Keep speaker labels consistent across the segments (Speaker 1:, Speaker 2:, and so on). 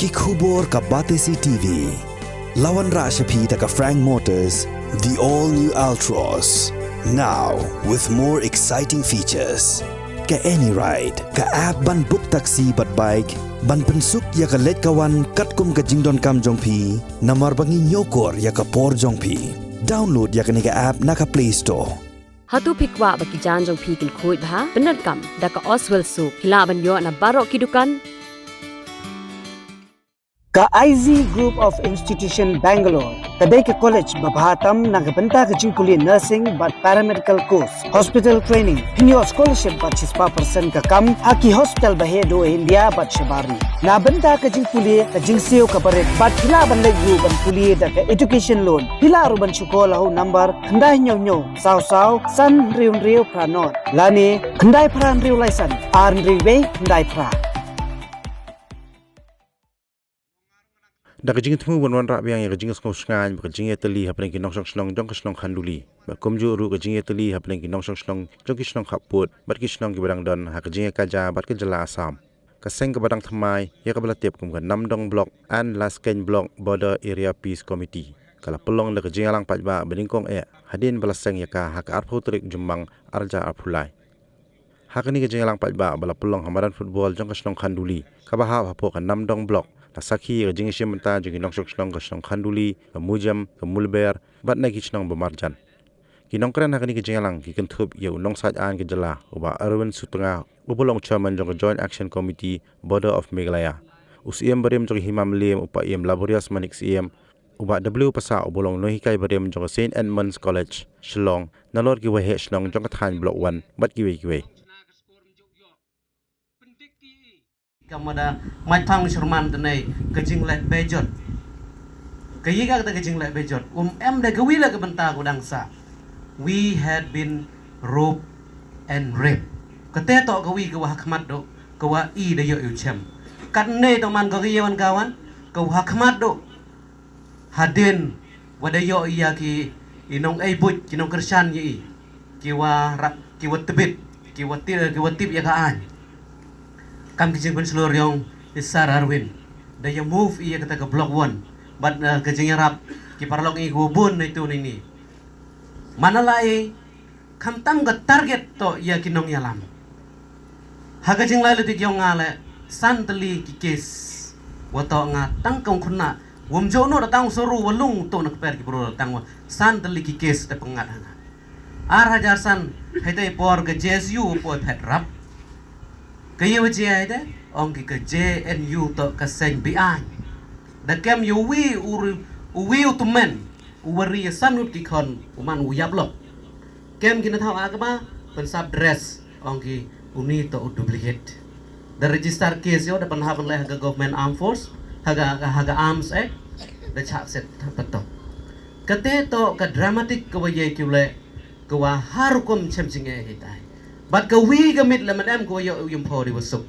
Speaker 1: Kikubor ka Batesi TV. Lawan Rashapi taka Frank Motors, the all-new Altros. Now, with more exciting features. Ka any ride, ka app ban book taxi bat bike, ban pensuk ya ka let kawan katkum ka jingdon kam jongpi, namar bangi nyokor ya ka por jongpi. Download ya ka nega app na ka Play Store.
Speaker 2: Hatu pikwa bagi janjong pikil kuit ha benar kam daka Oswell Soup hilaban yo na barok kidukan
Speaker 3: Ka IZ Group of Institution Bangalore kadai ke college babhatam nagabanta ka jingkuli nursing but paramedical course hospital training pinyo scholarship but 5% ka kam haki hospital bahedo India but shabari na banta ka jingkuli ka jingseo ka baret but hilaban layu ban kuli da ka education loan hilaru ban chukola ho number khandai nyo saw san riu pranot lani khandai pran riu laisan ar riwe khandai pra
Speaker 4: Da kajing temu wan rak biang ya kajing skong sngan kajing eteli hapeng ki nong snong jong snong khanduli ba komju ru kajing eteli hapeng ki nong snong jong ki snong khaput bat ki snong ki badang don ha kajing ka ja bat ki jala asam ka seng ka badang thamai ya ka bala tep kum ka namdong block and lasken block border area peace committee kala pelong da kajing alang pat ba beningkong hadin bala seng ya ka ha ka arpho trik jumbang arja arphulai hakani kajing alang pat ba bala pelong hamaran football jong ka snong khanduli ka ba ha pho ka namdong block Asaki ka jing siamenta jing nong snong ka snong khanduli ka mujam ka mulber bat na ki snong bamarjan kinong kran hakani ka jingalang ki kenthup ye unong saj an ki jala uba arwan sutunga ubulong chairman jong joint action committee border of Meghalaya usiem barem jong himam lem upa em laborious manik siem uba w pasa ubulong nohikai barem jong St Edmunds College Shillong nalor ki wahe snong jong than block 1 bat ki we
Speaker 5: Kamada mai thang Sherman tenai kejing lek bejot kayiga kata kejing lek bejot em de gawila ke benta ko dangsa we had been robbed and raped kate to gawi ke wah khmat do ke wah I de yo chem kat ne to man ko yawan kawan ke wah khmat do hadin wada yo iya ki inong ai but kinong kersan yi ki wa tebit ki wa tip ya ka an kam kijing penselur yang besar Arwin da yang move iya kata ke block 1 but kijing rap ki parlok i gubun itu nini mana lai kam tam ke target to iya kinong yalam ha kijing lai letik yang ngale santeli ki kes wato nga tangkong khuna womjo no datang soru walung to nak per ki pro datang santeli ki kes te pengat hana ar hajar san hete por ke JSU po phet rap kaya wajah ada orang ke JNU to kaseng BI da kem yu wi utumen uwari sanut ki kon uman uyap lo kem kina tahu agama pensab dress orang ki uni to duplicate da register case yo da panhaban le haga government armed force haga arms da chak set pato kate to ka dramatic ka wajah ki le ka wa harukum chemchinge hitai Bat ka wi gamit la madam ko yo yung po di wasuk.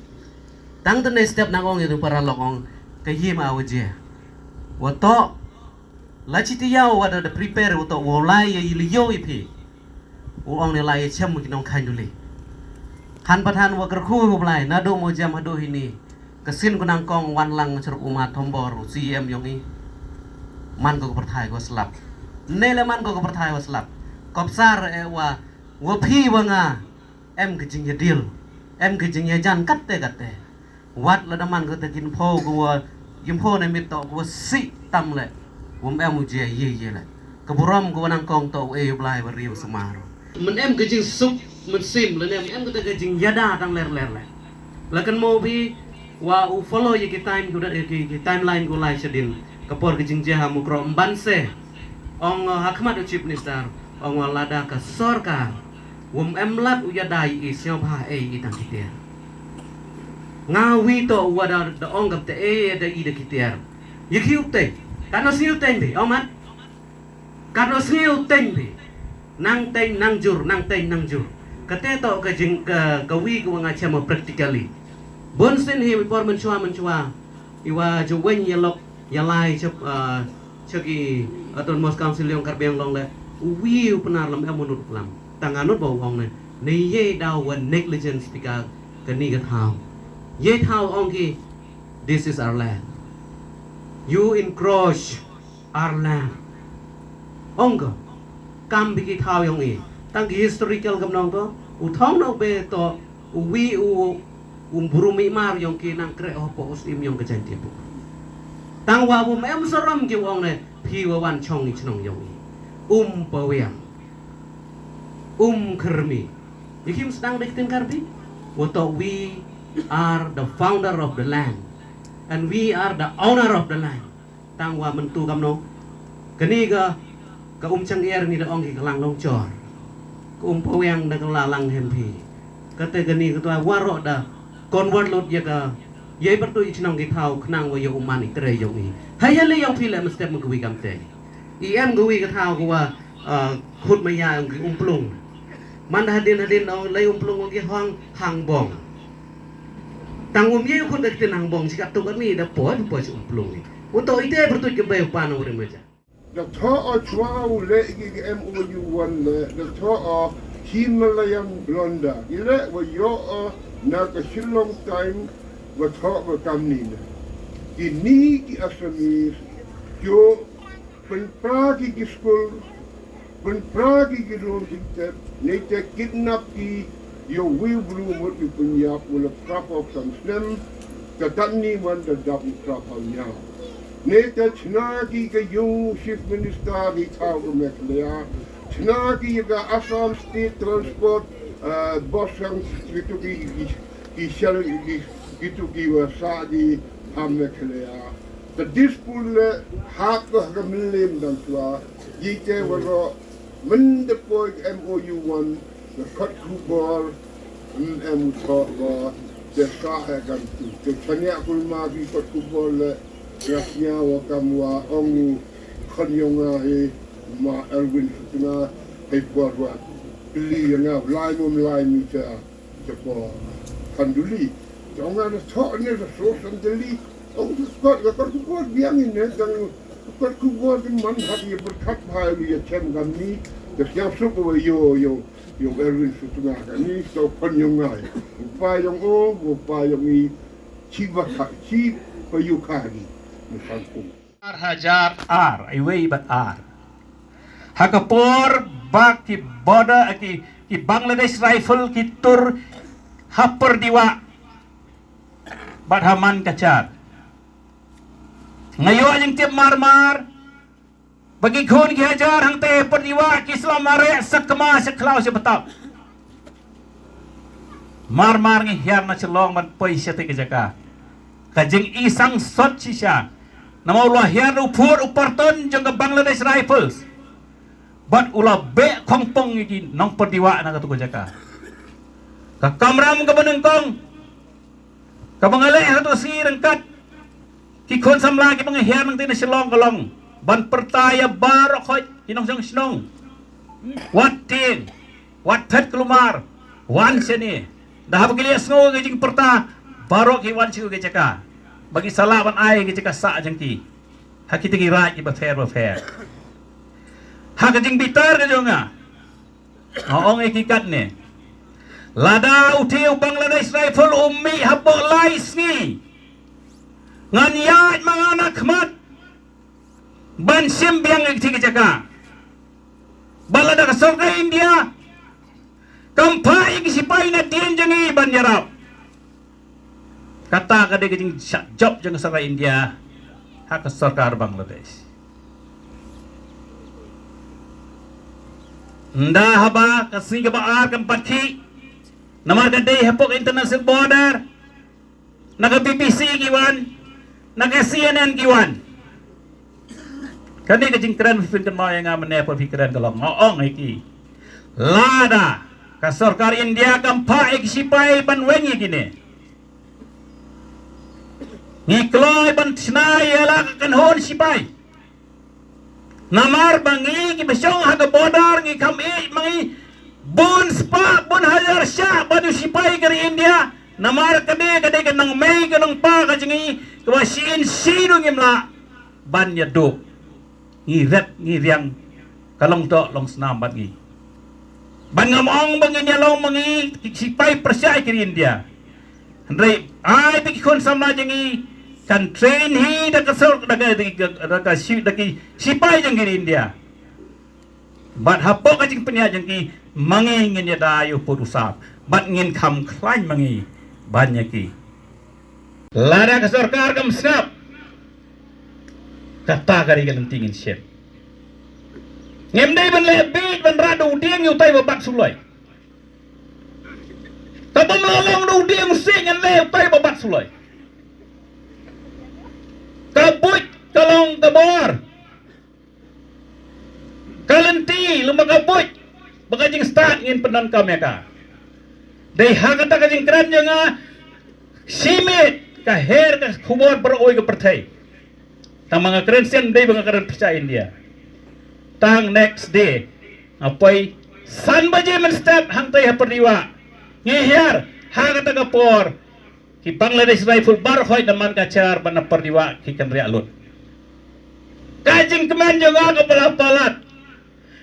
Speaker 5: Tang tan step nang ong itu para lokong kayim awaje. Wato la chitiyaw wada da prepare wato wolai ya iliyo ipi. Ong ne lai chem kinong khanduli. Han patan wa kerku hulai nado mo jam hado hini. Kesin kunang kong wan lang ceruk umat tombor CM yong i. Man ko perthai ko slap. Nele man ko perthai ko slap. Kopsar wa phi wanga em kejing ya deal em kejing ya jan katte wat la daman ko takin pho ko yim pho ne mit to ko si tam le em uje ye le ko buram ko nang kong to blai ba riu sumaro men em kejing sup men sim le em ko kejing yada tang ler le la kan mo bi wa u follow ye ki time ko da ki timeline ko lai sedin ka por kejing jaha mu kro mbanse ong hakmat chief minister ong lada ka sorkar em lat uya dai isyo pha itang kitiar ngawi to wada da ongap te da I da kitiar yikhiu te kano siu ten be omat kano siu ten be nang jur kate to ka jing ka wi ko nga chama practically bonsen he before menchua iwa juwen yelok yalai chaki aton mos council yang karbeng long le wi penar lam emunut lam tanganut bau ong ne ye daw wan negligence tika kani ka thao ye thao ong ki this is our land You encroach our land. Ongko, kam biki thao yong i. Tang historical kam nong to. Thong nong be to. Wi burumi mar yong ki nang kre opo us im yong ke jan tipu. Tang wa em saram ki wong ne pi wa wan chong i chnong yong i. Pawiang. Kermi. Yikim sedang diktin karbi. Woto we are the founder of the land. And we are the owner of the land. Tang wa mentu kam no. Kani ka chang er ni da ong ki kalang long chor. Ka pawiang da kalalang hempi. Kate kani ka to waro da convert lot ya ka yai bertu ichnong ki thau knang wa yo umani tre yo ni. Hayale yong phi le mstep mgwi kam te. Em gwi ka thau ko wa khut maya ong ki plung. Man hadin ong lay plung ong ki hang bong. Tang ye khut dak tin hang bong sikat tu kan ni da po si plung ni. Untuk ite bertu ke bay pan ore meja.
Speaker 6: The Ta'a Chwau Legi MOU1, the Ta'a Himalayam Blonda. Ile wa yo na ka silong time wa Ta'a kamnina. Kini ki asamis yo penpragi ki school penpragi ki ron hintep nete kidnap ki yo wibru mut ki punyap wala proper from snem katani wan da dap proper nya. Neta chnagi ka yung chief minister ki tau meklea chnagi ka Assam State Transport boss ang gitu ki shall gitu ki wasa di meklea the dispute hak ka milim dan tua yite waro mendepoy MOU1 the cut kubor talk ba the saha kan tu ke chanya kulma ki cut kubor le Rasnya wa kamwa ong khanyonga he ma Erwin Futuna he porwa bili nga lai mum lai mi ta po kanduli jonga na tho ne so sandali ong skot ga kor ku biang ne dang kor ku man hat ye berkat bhai ye chem gam ni de syam su ko yo Erwin Futuna ga ni so khanyonga pa yong o pa yong ni chi ba chi ko yu kagi
Speaker 7: Hajar ar, iwe bat ar. Hakapor bak ki border ki Bangladesh rifle ki tur happer diwa bat haman kacat. Ngayon yung tip marmar bagi khon ki hajar hang te per diwa ki slamare sakma saklau se betap. Marmar ngi hiar na chelong man poi sete ke jaka. Kajeng isang sot sisya. Nama ulah hian upur uparton jeng ke Bangladesh Rifles. Bat ulah be kongpong iki nong perdiwa na katuko jaka. Ka kamram ka benengkong. Ka bangale hatu si rengkat. Ki kon samla ki panghian nang tina silong kalong. Ban pertaya barok hoy kinong jeng sinong. Wat tin. Wat pet kelumar. Wan sini. Dah begini sngo ke jeng perta barok ki wan siu ke jaka. Bagi salawan ai ke cakap sa jengki. Hak kita kira ki fair. Hak jeng bitar ke jonga. Ong ikikat ne. Lada utiu Bangladesh Rifle ummi habok lais ni. Ngan yat mga anak mat. Ban simbiang ikti ke cakap. Balada ka sorga India. Kampai ikisipai na tien jengi ban yarap. Kata kadai kejing job jeng sarga India hak sarkar Bangladesh. Nda haba kasing baar kampaki namar kadai hapok international border naga BBC giwan naga CNN giwan. Kadai kejing keren pipin mau yang amane apa pikiran kalau ngoong iki. Lada ka sarkar India kampai kisipai ban wengi gini. Ngikloy ban snai ala kanhon sipai. Namar bangi ki besong haga bodar ngi kami mangi bun spa bun hajar sya banu sipai kari India. Namar kade kanang mei kanang pa kajingi kawasin sino ngimla ban yaduk. Ngi ret ngi riang kalong to long senam ban ngi. Ban ngamong bangi nyalong mangi sipai persyai kari India. Andrei ai pikon sama jengi kan train hi da kasor da sipai jang di India bat hapo ka jing penya jang ki mangi ngin ya dayu purusap bat ngin kham khlain mangi banyak ki lara ka sarkar kam snap kata kari ka lentingin siap ngem dai ban le bit ban radu dieng yu tai bat sulai tabam lolong du dieng sing an le tai bat sulai kabuit kalong kabor kalenti lumba kabuit bagajing start ngin penan kameka dai hakata kajing kran janga simit ka her ka khubor beroi ka perthai tang mga Christian dai mga karan percaya India tang next day apai san baje men step hangtai haperdiwa ngeher hakata ka por ki Bangladesh Rifle bar hoy naman ka char bana perdiwa ki kan ria lut kajing keman juga ka palapalat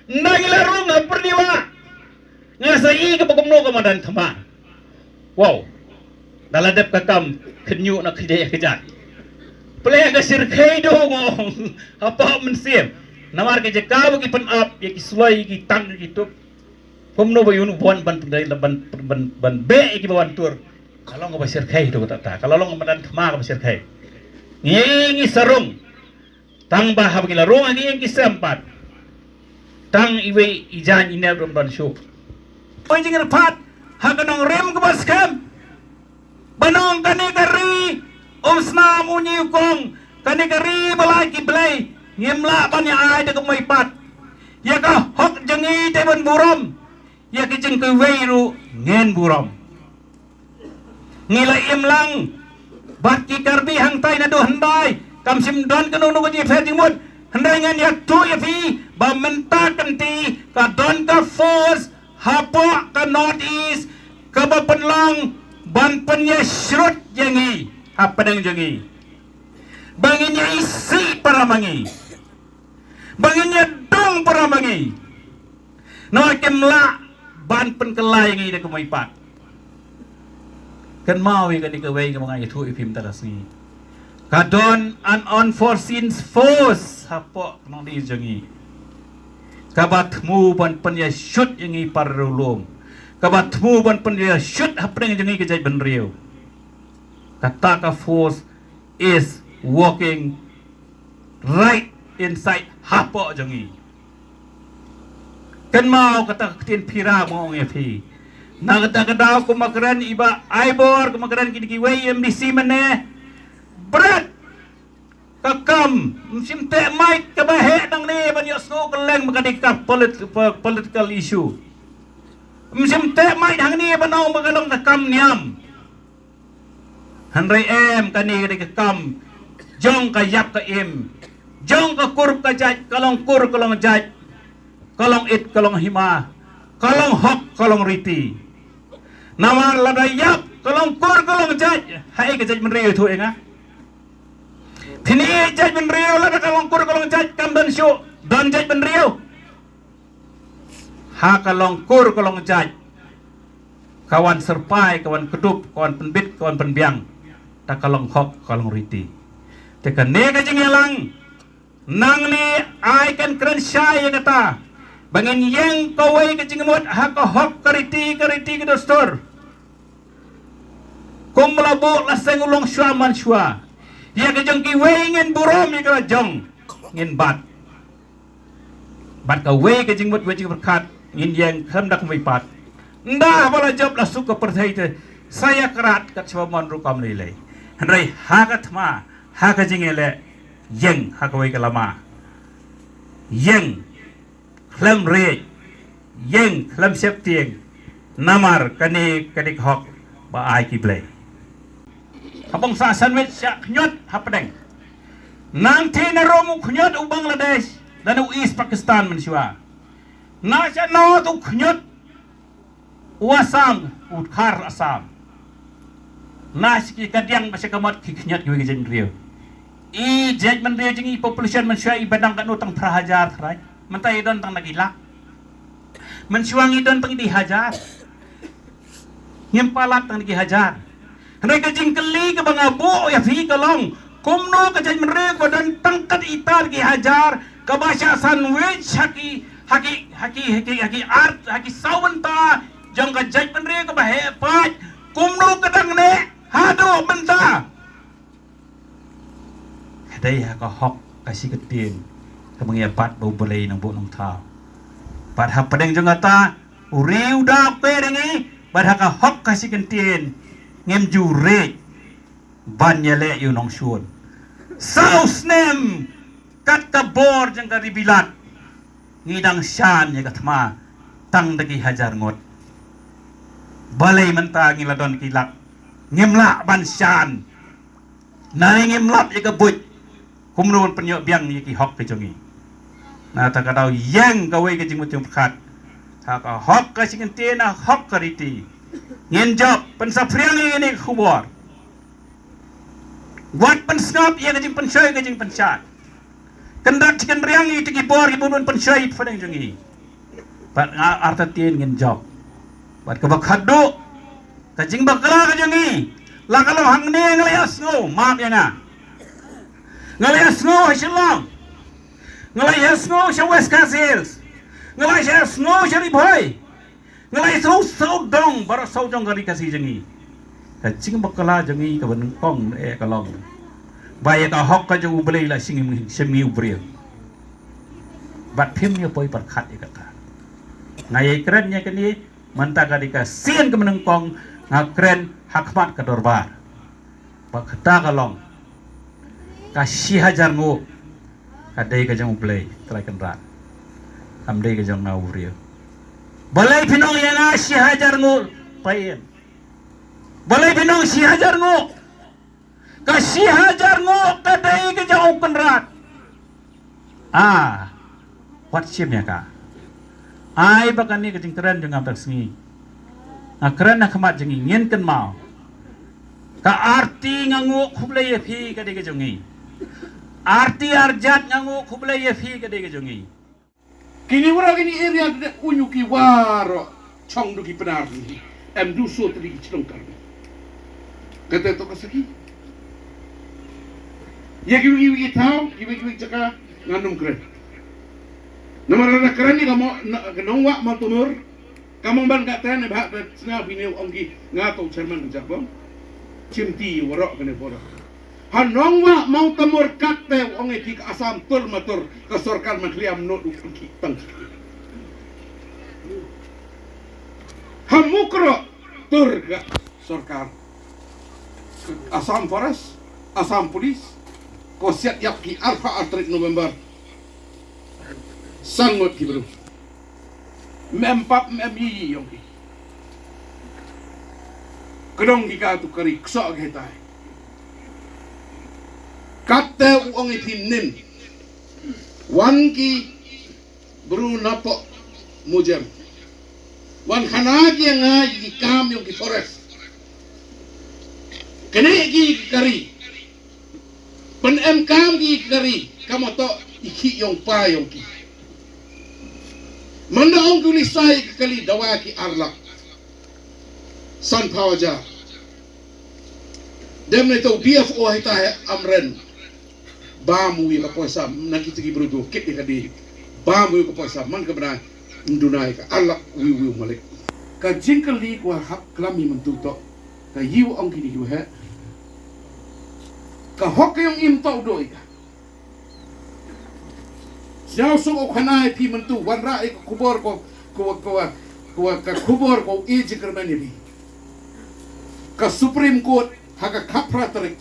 Speaker 7: nagila rung perdiwa ngasai ka pagumno ka madan thama wow daladep ka kam kenyu na kidaya kejat play ka sirkai do ngong apa mensiem namar ke jeka ki pen up ya ki sulai ki tang ki tup kumno bayun bon ban ban be ki bawan tur kalau nggak basir kai itu kata kalau lo nggak thama ka basir kai ngi sarung tang bah habgila rong ngi sempat tang iwe ijan ina rom ban show panjing pat haganong rem ke baskam banong kanegari snam unyi kong kanegari balai ki blai ngimla banya ai de kemoi pat ya ka hok jangi te ban burom ya ki jeng ke weiru ngen burom ngila imlang bat ki karbi hang tai na do handai kam sim don kanu no ji phe jingmut handai ngan ya tu ya fi ba menta kanti ka don ka force hapo ka north east ka ba penlang ban penya shrut jangi apa dang jangi banginya isi para mangi banginya dong para mangi no kemla ban pen kelai ngi de kemoi pat kan mau kan dikawai ke mga itu ipim taras ni kadon an unforeseen force hapo nang di jangi kabat mu ban penya shoot yangi parulung kabat mu ban penya shoot hapeng jangi ke jai benriu kata ka force is walking right inside hapo jangi kan mau kata tin pira mo ngepi nagdagadaw kumakaran iba aibor kumakaran kinikiway MBC mane berat kakam simte mic kabahe nang ni banyo sko keleng makadikap political issue simte mic hang ni banaw magalong kakam niam hanray kani kakam jong kayap ka jong ka kur ka jaj kalong kur kalong jaj kalong it kalong hima kalong hok kalong riti namar ladayap kalong kur kalong jaj hai ke jaj menriu tu enga kini jaj menriu lada kalong kur kalong jaj kam dan syu dan jaj menriu ha kalong kur kalong jaj kawan serpai kawan kedup kawan penbit kawan penbiang ta kalong hok kalong riti te kane ka jengelang nang ni ai kan kren syai kata bangin yang kawai ke jengemut ha ka hok kariti ke dostor kum labu laseng ulong syua man syua ya ke jeng ki wei ngin burom ya ke jong ngin bat ka wei ke jeng mut wei berkat ngin yang kham dak mai pat ndah bala job la suka perthai te saya kerat kat sebamon rukam lele rai ha ka thma ha ka jengele yang ha ka wei ke lama yang khlam re yang khlam sep tieng namar kani kadik hok ba ai ki blai habong sa sanwit sya khnyot hapdeng nang thi na romu khnyot u Bangladesh dan u East Pakistan mensyua na sya no tu khnyot u Assam u khar Assam na siki kadiang basya kamot ki khnyot ki jen rio i jet men rio jingi population mensyua i badang kan utang prahajar thrai mentai don tang nagilak mensyuangi don tang dihajar nyempalat tang dihajar Mereka jingkeli ke bangabu ya fi kalong kumno ka jaj menrek badan tangkat itar ki hajar ka bahasa sandwich haki art haki sawanta jang ka jaj menrek ka bahe pat kumno ka dang ne hado benta hadai ha ka hok kasih ketin ka mengiapat bau belai nang bu nang ta pat ha padeng jang ata uriu dak pe dengi pat ha ka hok kasih ketin ngem jure ban yale yu nong shun saus nem kat ka bor jang ka ribilat ngidang shan ya katma tang dagi hajar ngot balai menta ngiladon kilak ngemla ban shan nari ngemlap ya ka buj kumnuan penyo biang ni ki hok ke jongi na ta ka dau yang ka wei ke jing mutum khat ta ka hok ka sing tena hok ka riti ngin job pen sa priang ni khubor wat pen snap ya ke jing pen shoy ke jing pen chat kendak chicken riang ni tiki bor ibun pen shoy fadeng jongi pat arta tien ngin job pat ka bakhadu ka jing bakala ka jongi la kalau hang ne ngalias ngo maaf ya na ngalias ngo hasilong ngalias ngo sa west castles ngalias ngo sa riboy ngalias ngo sau dong bar sau dong kali kasih jengi ka jing bakala jengi ka ban kong ka long bai ka hok ka ju belai la sing ubri bat phim ni poi par khat ka ka ngai kren nya kini manta ka dika sien ka meneng kong ngakren hakmat ka dorbar bakta ka long ka 1000 ngo ka dei ka jang play trai kan rat am dei ka jang na uri balai pinong ya na 1000 ngo payen balai pinong 1000 ngo ka 1000 ngo ka dei ka jang kan rat what sim ya ka ai bakan ni ka jing keren jang am tak singi akran khmat jing ngien kan mau ka arti ngangu khublai phi ka dei ka jongi arti arjat ngangu khublai phi ka dei ka jongi
Speaker 6: Kini wara kini area de unyuki waro chong du ki penar ni. Em du so tri ki chong kar. Kata to kasaki. Ya ki tau, ki jaka nganum kren. Namara kren ni kamo nongwa mal tumur. Kamong ban ka tan ba sna bini ongki ngato chairman ka jabong. Chimti waro kene pora. Hanongwa mau temur kate onge ki asam tur matur ke sorkar makliam no du ki tang. Hamukro tur ga sorkar. Asam forest, asam polis, ko siap yap ki alfa atrik November. Sangot ki bro. Mempap memi yongi. Kedong ki ka tu kari ksok ke tai. Kata uang itu nin, wan ki bru napo mujem, wan kanagi yang ngaji ki kam yang ki forest, kene ki kari, pen em kam ki kari, kamu to iki yang pa yang ki, mana orang tulis saya kali dawa ki arlak, san pawaja, dem itu BFO hita amren. Bamu yang kapoisa nakita ki brudo kit ka di bamu yang kapoisa man ka bana ndunai ka Allah wi malik ka jinkali ko hak klami mentuto ka yiu ang kini yu he ka hok yang im tau doi ka siao so ko khanai pi mentu wan ra ka kubor ko ka kubor ko e jikrmani bi ka Supreme Court haka kapra tarik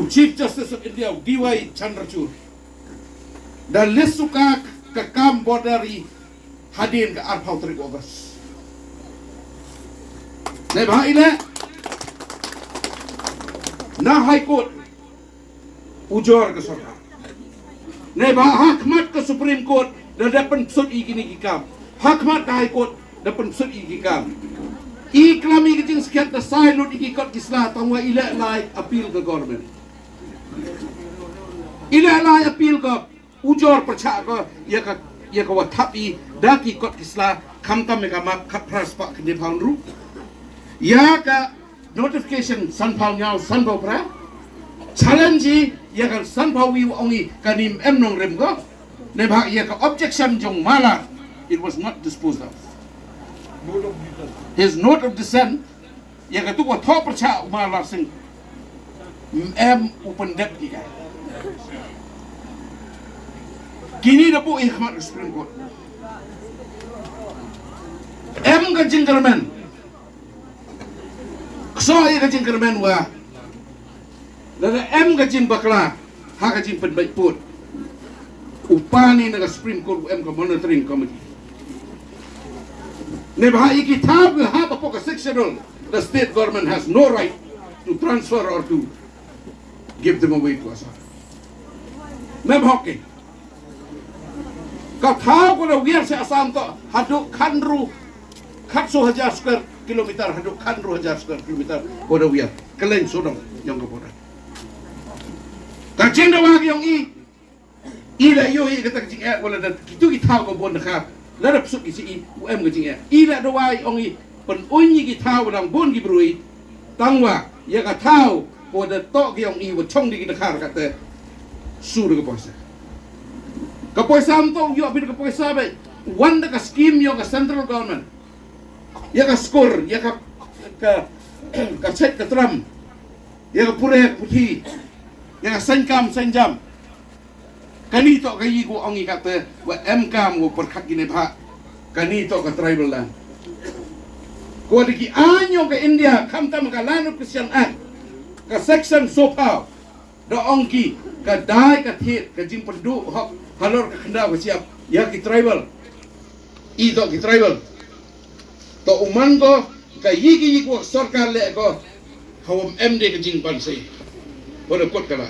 Speaker 6: Chief Justice of India D.Y. Chandrachud dan lesuka ke kam borderi hadir ke arpau tarik August. Nah ile na High Court ujor ke sorkar. Nah hakmat ke Supreme Court dan dapat sud igini kikam. Hakmat ke High Court dapat sud igikam. Iklami kijing sekian tasai lut ikikot kislah tangwa ile lai appeal ke government. Ile lai appeal ke ujor percak ke ya ka watapi daki kot kislah kamtam meka mak kapras pak kende paunru. Ya ka notification san paung nyau san bau pra.
Speaker 8: challenge ya kan sanpawi ongi kanim nong rem ko ne bha ya ka objection jong mala, it was not disposed of. His note of dissent ya ka tu ko tho percha mala sing open dep ki kai kini da bu ikhmat Supreme Court ka jingkermen so ka jingkermen wa Lada ka jing bakla ha ka jing penbaik put upani na Supreme Court ka monitoring committee ne bah iki tab ha pa ka sectional, the state government has no right to transfer or to give them away to us. Ne bah ke ka thao ko na wiar se Assam to hadu khanru 100,000 square kilometer hadu khanru 1,000 square kilometer ko na wiar kelen sodong yang ko boda ka jinda wa yang ila yo kata jing wala da kitu ki thao ko bon kha la da psuk isi ka jing ila do wai ongi pen unyi ki thao dang bon ki brui tangwa ya ka thao ko da to ki yang wa chong di ki kha ka te su de ko poisa ka poisa am to yo bi ka poisa be wan da ka scheme yo ka central government ya ka skor ya ka check ka tram ya ka pure puthi ya ka sanjam kani to kayi ko ongi kata wa kam ko perkhat gine pha kani to ka tribal land ko diki anyo ke India kam tam ka land of Christian act ka section so power do ongi ka dai ka thit ka jing pendu hok halor ka khanda ko siap ya ki tribal ki tribal to uman ko ka yigi ko sarkar le ko hawam MD ka jing pan sei bodo kot kala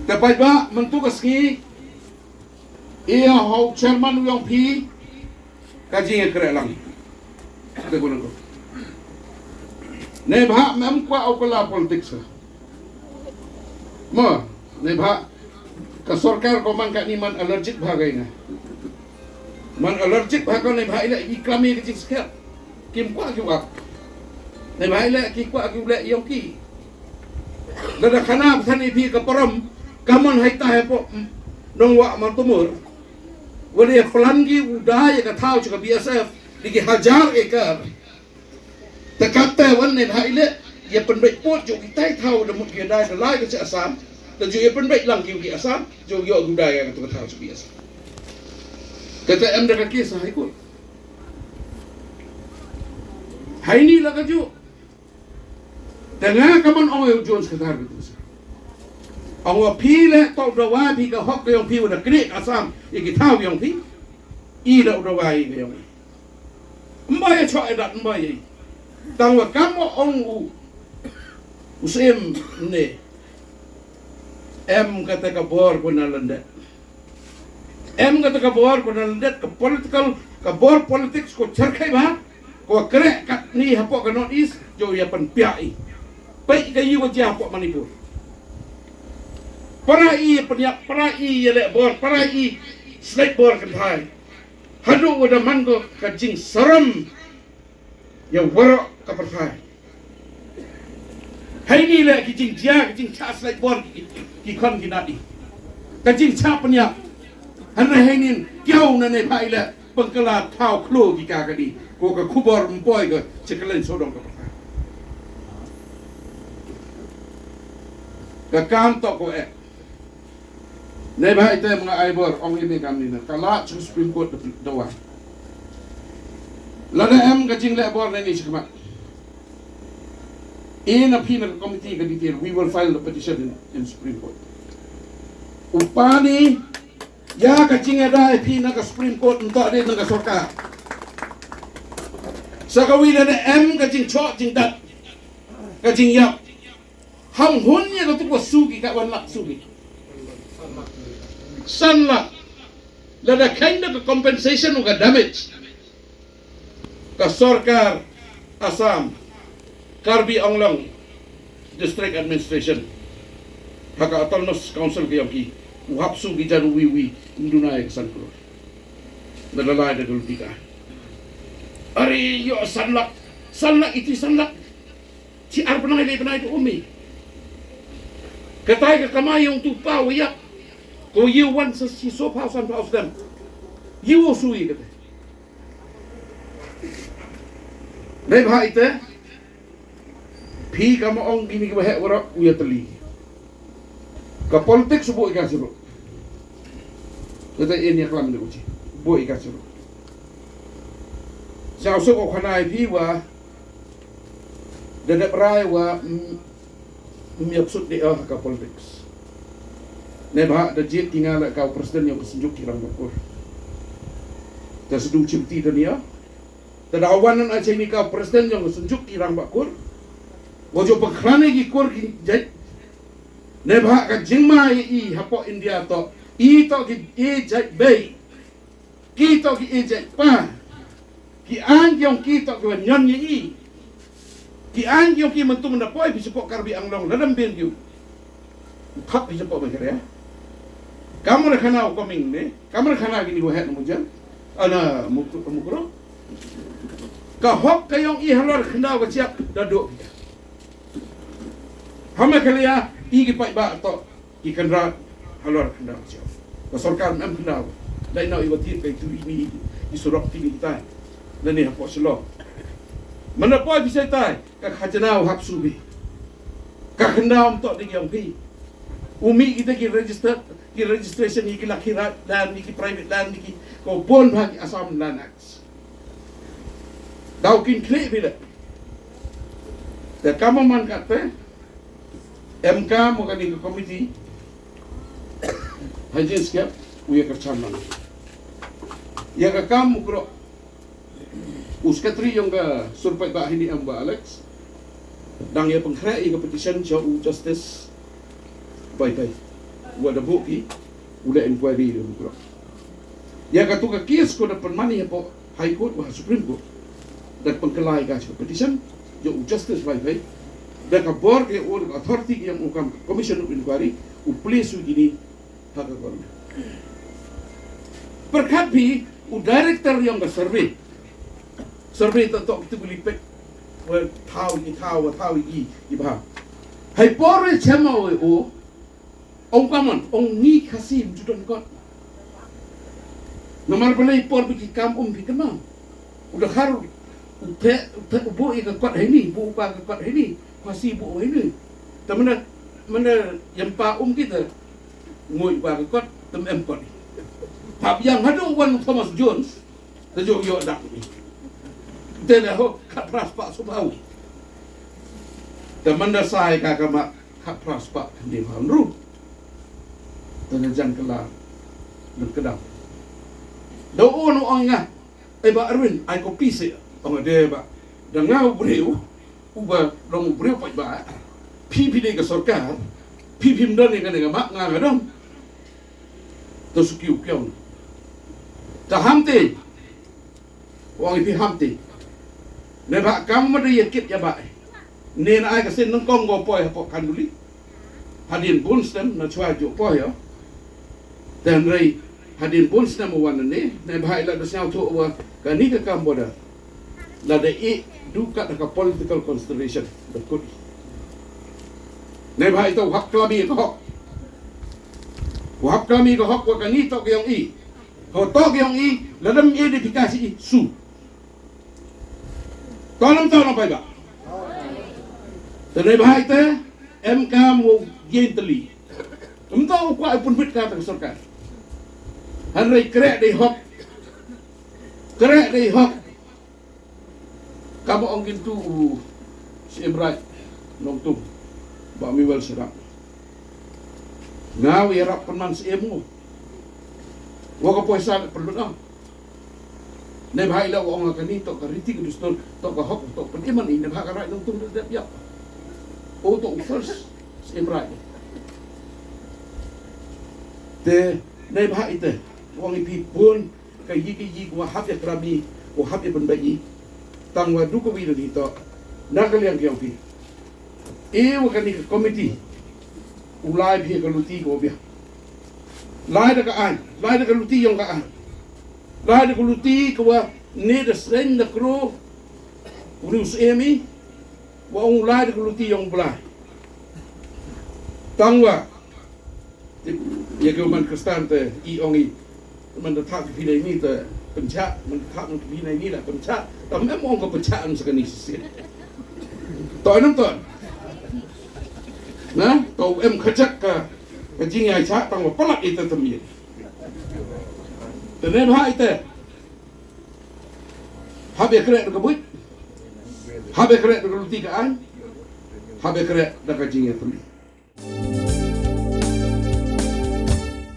Speaker 8: dapat ba mentu kaski ia hau chairman yang pi kaji kere lang te ko ko ne bha mem kwa okala politics mo ne bha ka sarkar ko man ka ni man allergic bhagai na man allergic bha ko ne bha ila iklami ke sket kim kwa juga ne bha ila ki kwa ki ula yang ki dada khana thani pi ka param kaman haita hepo nongwa mantumur wali pelangi udaya ka thau chuka BSF diki 1000 ekar takata wanne haile ya penbek pot jo kitai thau da mut ya dai da lai ka se Assam da jo ya penbek lang ki Assam jo yo udaya ka thau chuka BSF kata em da ka kisa hai ko hai ni la ka jo tengah kaman ong Jones ka thar betul ang pile to dawa pi ka hok yung pi na kri Assam ikitaw yung pi ila dawa yung mbay cho edat mbay tangwa kamo ong usim ne kata ka bor ko na landet kata ka bor ko na landet ka political ka bor politics ko charkai ba ko kre kat ni hapo ka North East jo ya pan piai pai ka yu ko ja hapo Manipur para i yele bor para i slate bor kan thai hadu wada mango ka jing saram ya waro ka perthai hai ni le ki jing cha slate bor ki kon ki nadi ka jing cha panya han re hai nin kyau na ne pai le pengkala thau klo ki ka di ko ka khubor mpoi ka chekalen sodong ka perthai ka kam to ko Nei ba ite mga aibor ong ini kami na kala sa Supreme Court dawa. Lada ka jing le bor ni sikma. In a penal committee ka detail, we will file the petition in Supreme Court. Upani ya ka jing ada pina ka Supreme Court untuk ada ng sarkar. Sa kawila na ka jing chot jing dat ka jing yap. Hang hun ya ka tu sugi ka wan lak sugi. Sanla lada kind of compensation uga damage ka sarkar Assam Karbi Anglong District Administration haka autonomous council kayong ki uhapsu ki jan wiwi indunay san ko nalalay da dultika ari yo sanlak iti sanlak si arpa nang ilay panay to umi Katai ka kamay yung tupaw yak. Ko you want to see so thousand of them. You will sui kata. Nei bhai te. Phi ka maong gini ka bahek wara uya teli. Ka politik subuh ikan suruh. Kata ini kelam ni uci. Buat ikan suruh. Saya usuk ko kanai phi wa. Dadak rai wa miapsut di ka politics. Nei bhak da jit tinggal kau presiden yang kesenjuk kirang bakur. Tersedu cipti dunia. Tadawanan aja ini kau presiden yang kesenjuk kirang bakur. Wajo pengkrane gi kur gi jai. Nei bhak ka jingma i hapo India to. I to gi jai bei. Ki to gi jai pa. Ki an yang ki to gi nyon i. Ki an yang ki mentu mendapoi bisa pok karbi anglong dalam ben ki. Khap bisa pok mereka ya. Kamu nak kenal coming ni? Kamu nak kenal gini wahat mujan? Ana mukro. Kahok kayong ihalor kenal keciap daduk. Hama kalia igi pai ba to ikan rat halor kenal keciap. Pasorkan am kenal. Dai nau iwati kai tu ini isurok tini tai. Dan ni hapok selo. Mana poi bisa tai ka khajanau hap subi. Ka kenal tok di yang pi. Umi kita ki register ki registration ki lakhirat dan ki private land ki ko bon bagi asam lanax. Dau kin klik bila. Dan kamu man kata MK mau kani ke komiti haji siap uya kercaman. Ya ka kamu kro uskatri yang ga surpai ba ini amba Alex. Dang ya pengkrai ke petition show justice bye-bye. Wada buki udah inquiry dia buku. Ya katu ka kes ko dapat mani po High Court wa Supreme Court. Dan pengkelai ka petition jo justice bye-bye. Dan ka board ke authority yang ukam commission of inquiry u place gini hak korna. Perkapi u director yang ka survey. Survey to itu kulipek wa tahu i bah. Hai pore chama o ông kaman, ông ni kasim judon kot. Nomor belai por biki kam bikin mau. Udah haru, udah bu ikan kot ini, bu upa kot ini, kasih bu ini. Tapi mana yang pa kita ngoi upa kot, tem kot. Tapi yang ada Wan Thomas Jones, terjauh yo dak ni. Dia ho kapras pak subau. Dan mana saya kagak kapras pak di Hamru. Jangan kelar dan kedap. Doon orang ngah, ba Arwin, ay kopi se, orang dia ba, dan ngau beriu, uba dong beriu pai ba, pipi dia ke sorkar, pipi mdan ni kan dengan mak ngah dong, terus kiu kiu, dah hamte, orang ipi hamte, nebak kamu ada yakit ya ba, ni na ay kasi nang kong go poy hapok kanduli, hadin bunstem na chua jo poy yo. Dan rai hadin pun senama wana ni, na bahai la dasnya tu wa kani ke Kamboda. La da duka ka political consideration berkut. Na bahai tu hak kami ko hak. Hak kami ko hak wa kani to yang i. Ko to yang i la dam edifikasi i su. Tolong pai ba. Dan bahai te MK mo gently. Entah apa pun bit kata kesorkan. Henry kerek di hok. Kamu ongin tu si Imran nongtung ba mi wel serap. Ngau ya rap peman si emu. Wa ka poisa perlu na. Ne bhai la wa ngaka ni to ka riti ku stol to ka hok to peman ini bha ka rai nongtung dap ya. O to first si Imran. Te ne bhai te wang ipi pun kayi wa hab ya krabi wa hab ya benbai tang wa du ko wi do dito nakal yang kyang pi wa kani committee ulai bi ka luti ko bia lai da ka ai lai da ka luti yang ka ai lai da ka luti ko wa ne da sen da kro urus emi wa ulai da ka luti yang bulai Tangwa. Ya ke man Kristen te ongi. Man tak pilih ini te pencak, man tak pilih ini lah pencak. Tapi memang kau pencak sekali sih. Tahu nam tuan. Nah, kau kerja ke jingai cak tangwa pelak itu temir. Tenen hak itu. Habis kerek dekat buit. Habis kerek dekat tigaan. Habis kerek dekat jingai temir.